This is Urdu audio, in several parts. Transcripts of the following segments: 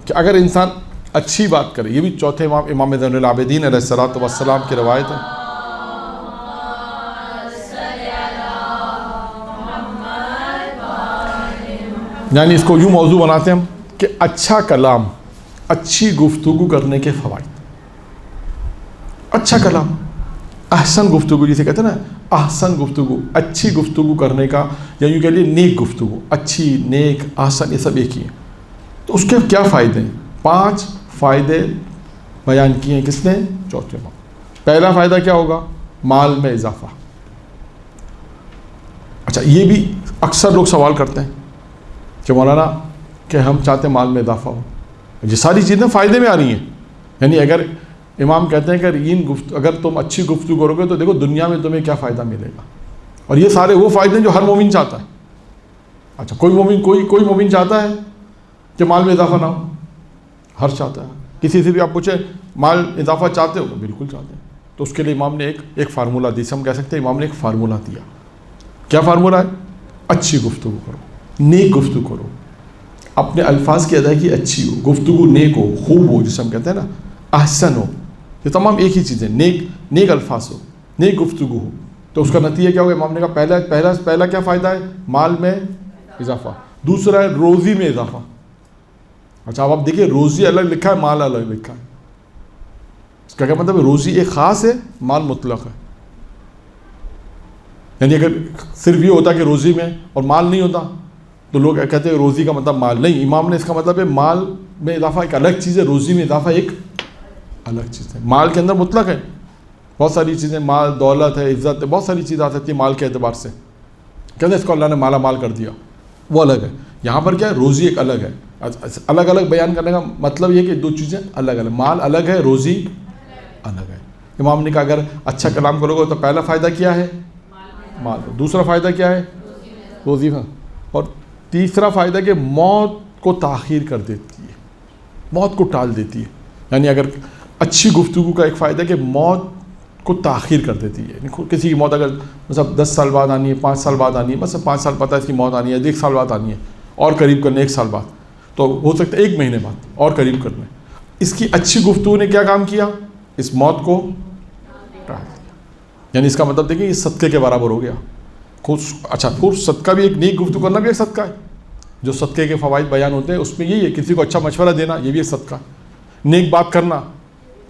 کہ اگر انسان اچھی بات کرے، یہ بھی چوتھے امام زین العابدین علیہ الصلوۃ والسلام کی روایت ہے. یعنی اس کو یوں موضوع بناتے ہیں ہم کہ اچھا کلام، اچھی گفتگو کرنے کے فوائد. اچھا کلام، احسن گفتگو جسے کہتے ہیں نا، احسن گفتگو، اچھی گفتگو کرنے کا، یا یوں کہہ لیے نیک گفتگو، اچھی، نیک، احسن، یہ سب ایک ہی ہیں. تو اس کے کیا فائدے ہیں؟ 5 فائدے بیان کیے ہیں کس نے؟ چوتھے امام. پہلا فائدہ کیا ہوگا؟ مال میں اضافہ. اچھا، یہ بھی اکثر لوگ سوال کرتے ہیں کہ مولانا کہ ہم چاہتے ہیں مال میں اضافہ ہو. یہ ساری چیزیں فائدے میں آ رہی ہیں. یعنی اگر امام کہتے ہیں کہ اگر تم اچھی گفتگو کرو گے تو دیکھو دنیا میں تمہیں کیا فائدہ ملے گا. اور یہ سارے وہ فائدے ہیں جو ہر مومن چاہتا ہے. اچھا، کوئی مومن چاہتا ہے کہ مال میں اضافہ نہ ہو؟ ہر چاہتا ہے. کسی سے بھی آپ پوچھیں مال اضافہ چاہتے ہو؟ بالکل چاہتے ہیں. تو اس کے لیے امام نے ایک فارمولہ دی. ہم کہہ سکتے ہیں امام نے ایک فارمولہ دیا. کیا فارمولہ ہے؟ اچھی گفتگو کرو، نیک گفتگو کرو، اپنے الفاظ کی ادائیگی اچھی ہو، گفتگو نیک ہو، خوب ہو، جسے ہم کہتے ہیں نا احسن ہو. یہ تمام ایک ہی چیزیں، نیک الفاظ ہو، نیک گفتگو ہو. تو اس کا نتیجہ کیا ہوگا؟ امام نے کہا پہلا کیا فائدہ ہے؟ مال میں اضافہ. دوسرا ہے روزی میں اضافہ. اچھا، اب آپ دیکھیے روزی الگ لکھا ہے، مال الگ لکھا ہے. اس کا کیا مطلب ہے؟ روزی ایک خاص ہے، مال مطلق ہے. یعنی اگر صرف یہ ہوتا کہ روزی میں اور مال نہیں ہوتا تو لوگ کہتے ہیں روزی کا مطلب مال نہیں. امام نے اس کا مطلب ہے مال میں اضافہ ایک الگ چیز ہے، روزی میں اضافہ ایک الگ چیز ہے. مال کے اندر مطلق ہے بہت ساری چیزیں، مال، دولت ہے، عزت ہے، بہت ساری چیزیں آ سکتی ہیں مال کے اعتبار سے. کہتے ہیں اس کو اللہ نے مالا مال کر دیا، وہ الگ ہے. یہاں پر کیا ہے؟ روزی ایک الگ ہے. الگ الگ بیان کرنے کا مطلب یہ کہ دو چیزیں الگ الگ، مال الگ ہے، روزی الگ ہے. امام نے کہا اگر اچھا کلام کرو گے تو پہلا فائدہ کیا ہے؟ مال. دوسرا فائدہ کیا ہے؟ روزی. اور تیسرا فائدہ کہ موت کو تاخیر کر دیتی ہے، موت کو ٹال دیتی ہے. یعنی اگر اچھی گفتگو کا ایک فائدہ ہے کہ موت کو تاخیر کر دیتی ہے. یعنی کسی کی موت اگر مثلا 10 سال بعد آنی ہے، 5 سال بعد آنی ہے، مثلا 5 سال پتہ ہے اس کی موت آنی ہے، 1 سال بعد آنی ہے، اور قریب کرنے 1 سال بعد، تو ہو سکتا ہے 1 مہینے بعد اور قریب کرنے. اس کی اچھی گفتگو نے کیا کام کیا؟ اس موت کو ٹال دیا. یعنی اس کا مطلب دیکھیں یہ صدقے کے برابر ہو گیا. اچھا، پھر صدقہ بھی ایک نیک گفتگو کرنا بھی ایک صدقہ ہے. جو صدقے کے فوائد بیان ہوتے ہیں اس میں یہی ہے، کسی کو اچھا مشورہ دینا یہ بھی ایک صدقہ ہے. نیک بات کرنا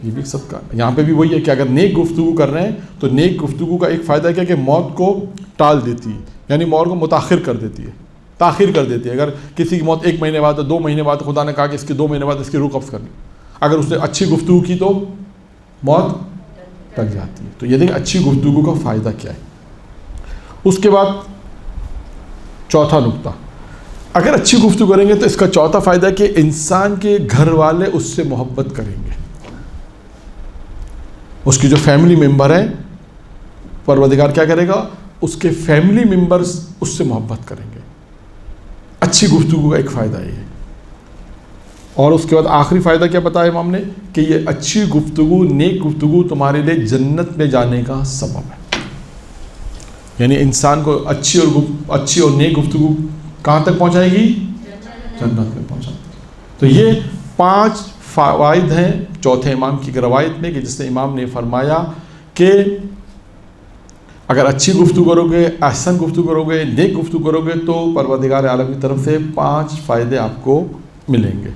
یہ بھی ایک صدقہ ہے. یہاں پہ بھی وہی ہے کہ اگر نیک گفتگو کر رہے ہیں تو نیک گفتگو کا ایک فائدہ کیا کہ موت کو ٹال دیتی ہے. یعنی موت کو متاخر کر دیتی ہے، تاخیر کر دیتی ہے. اگر کسی کی موت 1 مہینے بعد، 2 مہینے بعد، خدا نے کہا کہ اس کی 2 مہینے بعد اس کی روح قبض کرنی، اگر اس نے اچھی گفتگو کی تو موت ٹل جاتی ہے. تو یہ دیکھیں اچھی گفتگو کا فائدہ کیا ہے. اس کے بعد چوتھا نقطہ، اگر اچھی گفتگو کریں گے تو اس کا چوتھا فائدہ ہے کہ انسان کے گھر والے اس سے محبت کریں گے. اس کی جو فیملی ممبر ہیں، پروردگار کیا کرے گا؟ اس کے فیملی ممبرز اس سے محبت کریں گے. اچھی گفتگو کا ایک فائدہ یہ ہے. اور اس کے بعد آخری فائدہ کیا بتایا امام نے؟ کہ یہ اچھی گفتگو، نیک گفتگو تمہارے لیے جنت میں جانے کا سبب ہے. یعنی انسان کو اچھی اور نیک گفتگو کہاں تک پہنچائے گی؟ جنت میں پہنچائے گی. تو یہ 5 فوائد ہیں چوتھے امام کی روایت میں، کہ جس نے امام نے فرمایا کہ اگر اچھی گفتگو کرو گے، احسن گفتگو کرو گے، نیک گفتگو کرو گے تو پروردگار عالم کی طرف سے 5 فائدے آپ کو ملیں گے.